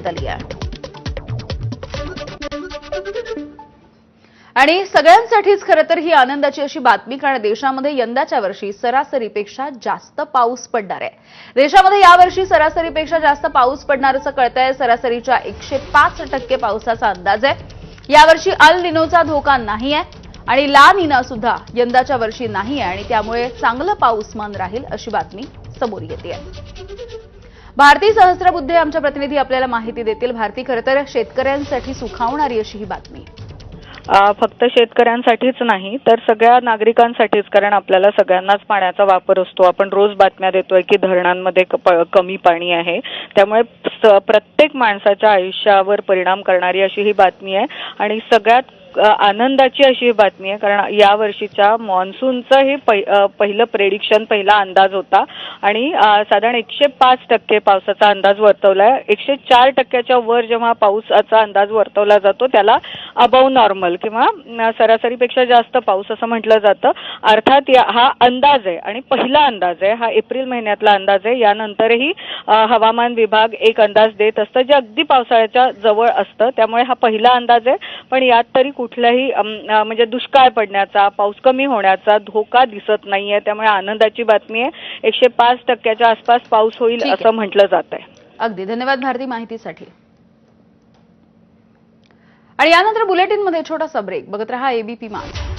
देण्यात आली आहे। आणि सगळ्यांसाठीच खरं तर ही आनंदाची अशी बातमी, कारण देशामध्ये यंदाच्या वर्षी सरासरीपेक्षा जास्त पाऊस पडणार आहे। देशामध्ये यावर्षी सरासरीपेक्षा जास्त पाऊस पडणार असं कळतंय। सरासरीच्या 105% पावसाचा अंदाज आहे। यावर्षी अल निनोचा धोका नाही आहे आणि ला निना सुद्धा यंदाच्या वर्षी नाही आहे आणि त्यामुळे चांगलं पाऊसमान राहील अशी बातमी समोर येते। भारती सहस्त्रबुद्धे आमच्या प्रतिनिधी आपल्याला माहिती देतील। भारती, खरं तर शेतकऱ्यांसाठी सुखावणारी अशी ही बातमी। फक्त शेतकऱ्यांसाठीच नाही तर सगळ्या नागरिकांसाठीच, कारण आपल्याला सगळ्यांनाच पाण्याचा वापर असतो। आपण रोज बातम्या देतोय की धरणांमध्ये कमी पाणी आहे, त्यामुळे प्रत्येक माणसाच्या आयुष्यावर परिणाम करणारी अशी ही बातमी आहे आणि सगळ्यात आनंदाची अशी बातमी आहे, कारण या वर्षीच्या मान्सूनचं हे पहिलं प्रेडिक्शन, पहिला अंदाज होता आणि साधारण 105% पावसाचा अंदाज वर्तवलाय। 104% वर जेव्हा पावसाचा अंदाज वर्तवला जातो त्याला अबव नॉर्मल किंवा सरासरीपेक्षा जास्त पाऊस असं म्हटलं जातं। अर्थात हा अंदाज आहे आणि पहिला अंदाज आहे, हा एप्रिल महिन्यातला अंदाज आहे। यानंतरही हवामान विभाग एक अंदाज देत असतं जे अगदी पावसाळ्याच्या जवळ असतं, त्यामुळे हा पहिला अंदाज आहे। पण यात तरी कुठलाही म्हणजे दुष्काळ पडण्याचा, पाऊस कमी होण्याचा धोका दिसत नाहीये, त्यामुळे आनंदाची बातमी आहे। 105% आसपास पाऊस होईल असं म्हटलं जात आहे। अगदी धन्यवाद भारती माहितीसाठी। आणि यानंतर बुलेटिनमध्ये छोटासा ब्रेक, बघत रहा एबीपी माझा।